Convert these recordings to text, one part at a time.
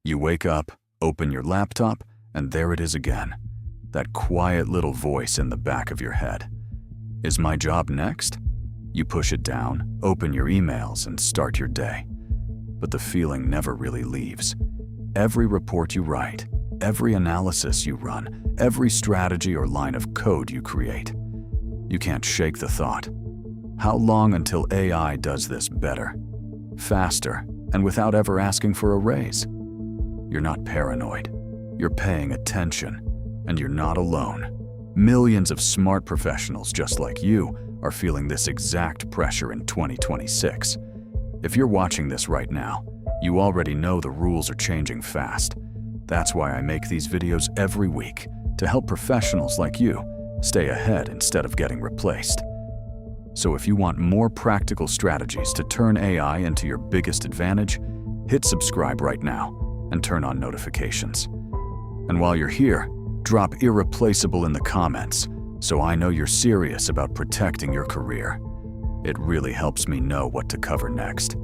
You wake up, open your laptop, and there it is again. That quiet little voice in the back of your head. Is my job next? You push it down, open your emails, and start your day. But the feeling never really leaves. Every report you write, every analysis you run, every strategy or line of code you create. You can't shake the thought. How long until AI does this better, faster, and without ever asking for a raise? You're not paranoid. You're paying attention, and you're not alone. Millions of smart professionals just like you are feeling this exact pressure in 2026. If you're watching this right now, you already know the rules are changing fast. That's why I make these videos every week, to help professionals like you stay ahead instead of getting replaced. So if you want more practical strategies to turn AI into your biggest advantage, hit subscribe right now and turn on notifications. And while you're here, drop Irreplaceable in the comments so I know you're serious about protecting your career. It really helps me know what to cover next.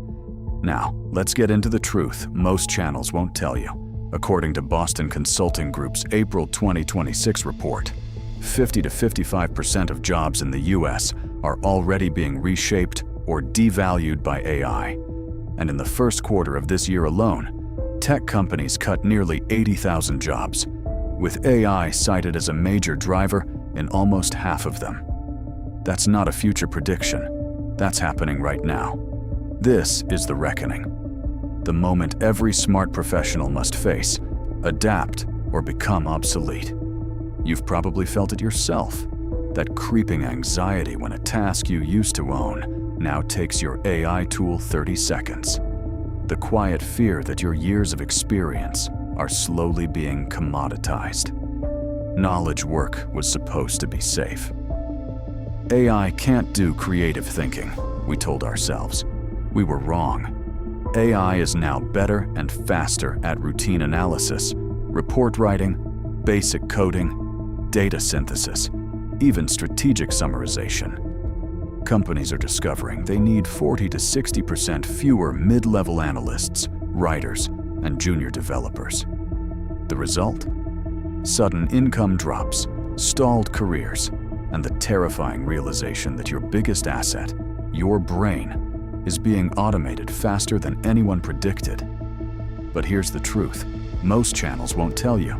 Now, let's get into the truth most channels won't tell you. According to Boston Consulting Group's April 2026 report, 50 to 55% of jobs in the US are already being reshaped or devalued by AI. And in the first quarter of this year alone, tech companies cut nearly 80,000 jobs, with AI cited as a major driver in almost half of them. That's not a future prediction. That's happening right now. This is the reckoning. The moment every smart professional must face, adapt, or become obsolete. You've probably felt it yourself. That creeping anxiety when a task you used to own now takes your AI tool 30 seconds. The quiet fear that your years of experience are slowly being commoditized. Knowledge work was supposed to be safe. AI can't do creative thinking, we told ourselves. We were wrong. AI is now better and faster at routine analysis, report writing, basic coding, data synthesis, even strategic summarization. Companies are discovering they need 40 to 60% fewer mid-level analysts, writers, and junior developers. The result? Sudden income drops, stalled careers, and the terrifying realization that your biggest asset, your brain, is being automated faster than anyone predicted. But here's the truth. Most channels won't tell you.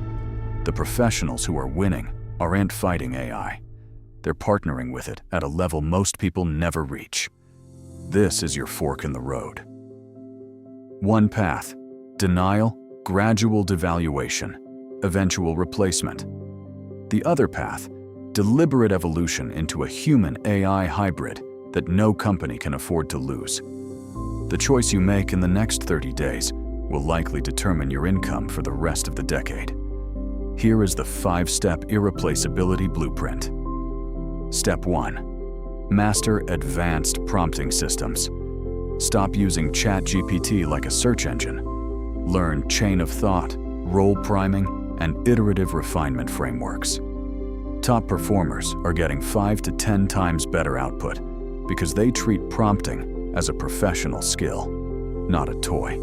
The professionals who are winning aren't fighting AI. They're partnering with it at a level most people never reach. This is your fork in the road. One path: denial, gradual devaluation, eventual replacement. The other path: deliberate evolution into a human-AI hybrid that no company can afford to lose. The choice you make in the next 30 days will likely determine your income for the rest of the decade. Here is the 5-step irreplaceability blueprint. Step 1. Master advanced prompting systems. Stop using ChatGPT like a search engine. Learn chain of thought, role priming, and iterative refinement frameworks. Top performers are getting 5 to 10 times better output because they treat prompting as a professional skill, not a toy.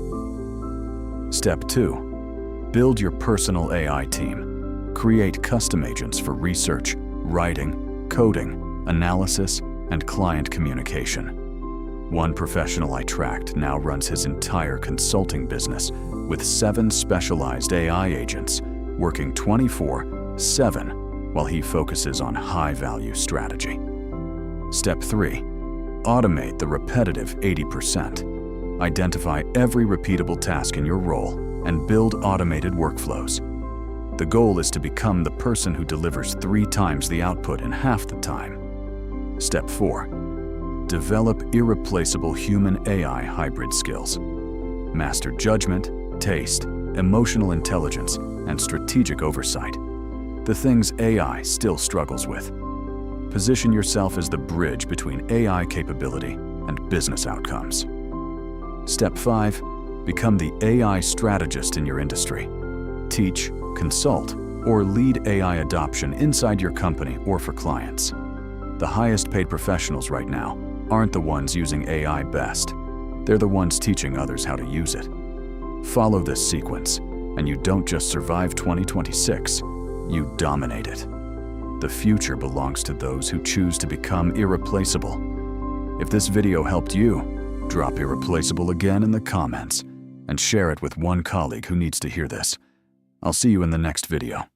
Step 2. Build your personal AI team. Create custom agents for research, writing, coding, analysis, and client communication. One professional I tracked now runs his entire consulting business with 7 specialized AI agents working 24/7 while he focuses on high-value strategy. Step 3. Automate the repetitive 80%. Identify every repeatable task in your role and build automated workflows. The goal is to become the person who delivers 3 times the output in half the time. Step 4. Develop irreplaceable human-AI hybrid skills. Master judgment, taste, emotional intelligence, and strategic oversight. The things AI still struggles with. Position yourself as the bridge between AI capability and business outcomes. Step 5. Become the AI strategist in your industry. Teach, consult, or lead AI adoption inside your company or for clients. The highest paid professionals right now aren't the ones using AI best. They're the ones teaching others how to use it. Follow this sequence And you don't just survive 2026, you dominate it. The future belongs to those who choose to become irreplaceable. If this video helped you, drop irreplaceable again in the comments and share it with one colleague who needs to hear this. I'll see you in the next video.